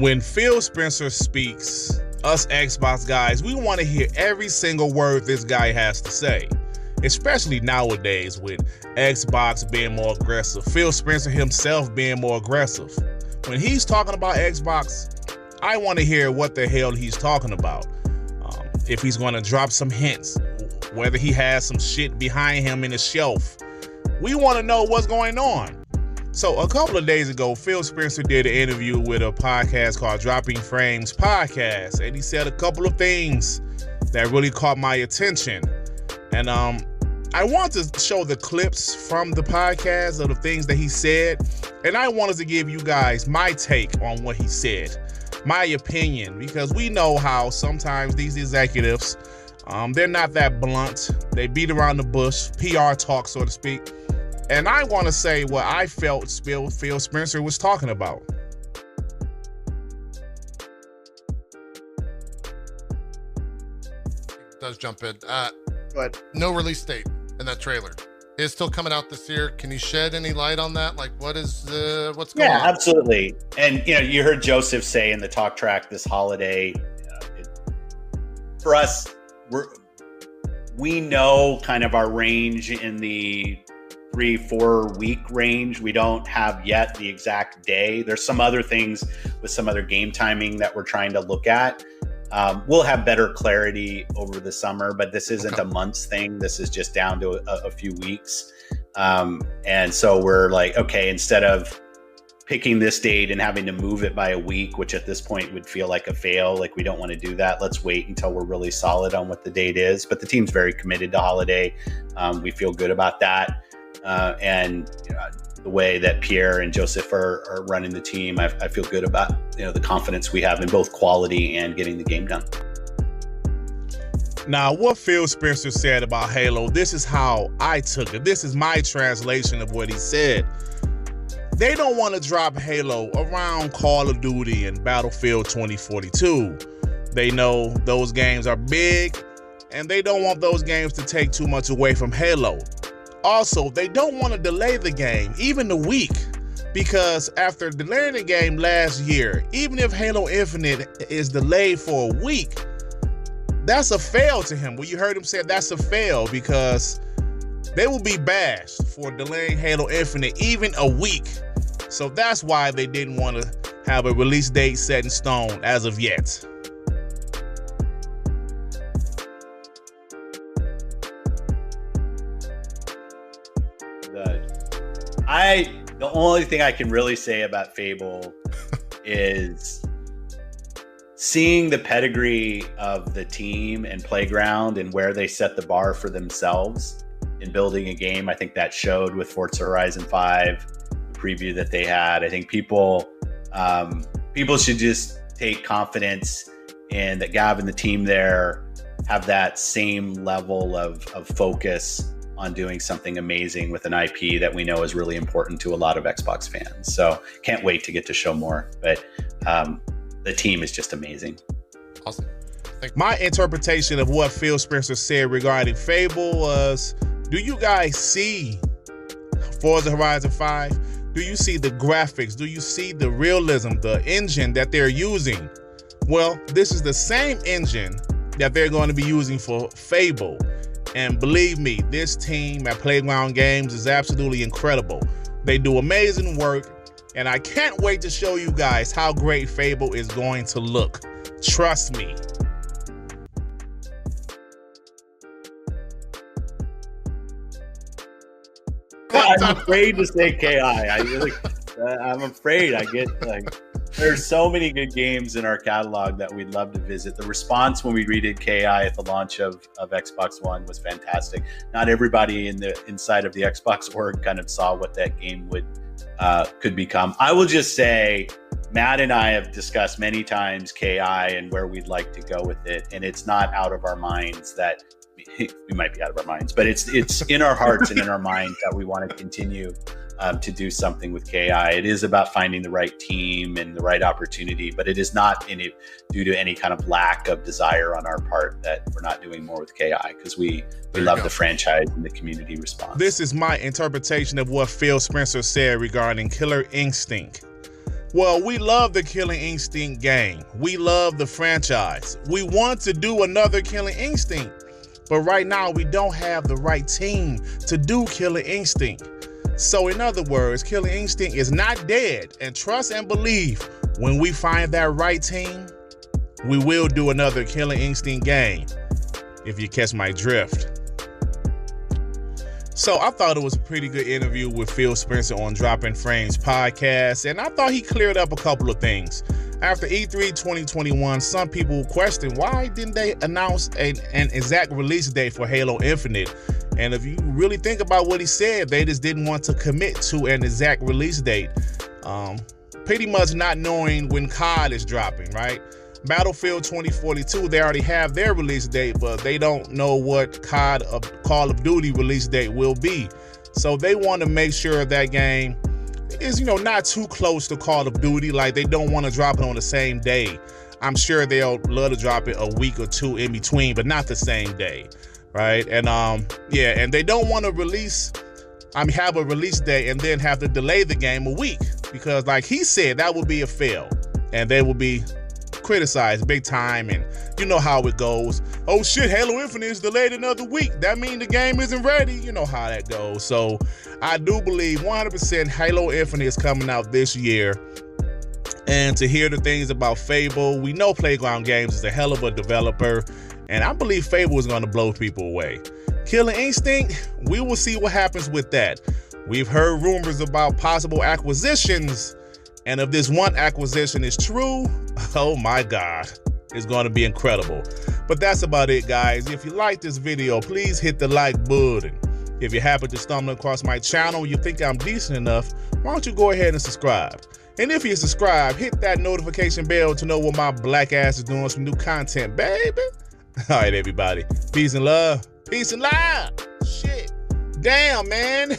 When Phil Spencer speaks, us Xbox guys, we want to hear every single word this guy has to say, especially nowadays with Xbox being more aggressive, Phil Spencer himself being more aggressive. When he's talking about Xbox, I want to hear what the hell he's talking about. If he's going to drop some hints, whether he has some shit behind him in the shelf. We want to know what's going on. So a couple of days ago, Phil Spencer did an interview with a podcast called Dropping Frames Podcast, and he said a couple of things that really caught my attention. And I want to show the clips from the podcast of the things that he said, and I wanted to give you guys my take on what he said, my opinion, because we know how sometimes these executives, they're not that blunt. They beat around the bush, PR talk, so to speak. And I want to say what I felt Phil Spencer was talking about. It does jump in. But no release date in that trailer. It's still coming out this year. Can you shed any light on that? Like, what's going on? Yeah, absolutely. And you heard Joseph say in the talk track this holiday, for us, we know kind of our range in the 3-4 week range. We don't have yet the exact day. There's some other things with some other game timing that we're trying to look at. We'll have better clarity over the summer, but this isn't a month's thing. This is just down to a few weeks. And so we're like, okay, instead of picking this date and having to move it by a week, which at this point would feel like a fail, like we don't want to do that. Let's wait until we're really solid on what the date is. But the team's very committed to holiday. We feel good about that. And the way that Pierre and Joseph are running the team, I feel good about the confidence we have in both quality and getting the game done. Now, what Phil Spencer said about Halo, this is how I took it. This is my translation of what he said. They don't want to drop Halo around Call of Duty and Battlefield 2042. They know those games are big, and they don't want those games to take too much away from Halo. Also, they don't want to delay the game, even a week, because after delaying the game last year, even if Halo Infinite is delayed for a week, that's a fail to him. Well, you heard him say that's a fail because they will be bashed for delaying Halo Infinite even a week. So that's why they didn't want to have a release date set in stone as of yet. The only thing I can really say about Fable is seeing the pedigree of the team and Playground and where they set the bar for themselves in building a game. I think that showed with Forza Horizon 5, the preview that they had. I think people should just take confidence in that Gav and the team there have that same level of focus on doing something amazing with an IP that we know is really important to a lot of Xbox fans. So can't wait to get to show more, but the team is just amazing. Awesome. My interpretation of what Phil Spencer said regarding Fable was, do you guys see Forza Horizon 5? Do you see the graphics? Do you see the realism, the engine that they're using? Well, this is the same engine that they're going to be using for Fable. And believe me, this team at Playground Games is absolutely incredible. They do amazing work, and I can't wait to show you guys how great Fable is going to look. Trust me. I'm afraid to say KI. I'm afraid. There's so many good games in our catalog that we'd love to visit. The response when we redid KI at the launch of Xbox One was fantastic. Not everybody inside of the Xbox org kind of saw what that game could become. I will just say, Matt and I have discussed many times KI and where we'd like to go with it, and it's not out of our minds that we might be out of our minds, but it's in our hearts and in our minds that we want to continue to do something with KI. It is about finding the right team and the right opportunity, but it is not due to any kind of lack of desire on our part that we're not doing more with KI, because we love the franchise and the community response. This is my interpretation of what Phil Spencer said regarding Killer Instinct. Well, we love the Killing Instinct game. We love the franchise. We want to do another Killing Instinct, but right now we don't have the right team to do Killing Instinct. So in other words, Killing Instinct is not dead, and trust and believe, when we find that right team, we will do another Killing Instinct game, if you catch my drift. So I thought it was a pretty good interview with PhilSpencer on Dropping Frames Podcast, and I thought he cleared up a couple of things. After E3 2021, some people questioned why didn't they announce an exact release date for Halo Infinite? And if you really think about what he said, they just didn't want to commit to an exact release date. Pretty much not knowing when COD is dropping, right? Battlefield 2042, they already have their release date, but they don't know what Call of Duty release date will be. So they want to make sure that game is, not too close to Call of Duty. Like, they don't want to drop it on the same day. I'm sure they'll love to drop it a week or two in between, but not the same day, right? And and they don't want to have a release date and then have to delay the game a week, because like he said, that would be a fail, and they will be criticized big time, and you know how it goes. Oh shit, Halo Infinite is delayed another week. That means the game isn't ready. You know how that goes. So I do believe 100% Halo Infinite is coming out this year. And to hear the things about Fable, we know Playground Games is a hell of a developer, and I believe Fable is going to blow people away. Killing Instinct, we will see what happens with that. We've heard rumors about possible acquisitions, and if this one acquisition is true, oh my God, it's going to be incredible. But that's about it, guys. If you like this video, please hit the like button. If you happen to stumble across my channel, you think I'm decent enough, why don't you go ahead and subscribe? And if you subscribe, hit that notification bell to know what my black ass is doing some new content, baby. All right, everybody. Peace and love. Peace and love. Shit. Damn, man.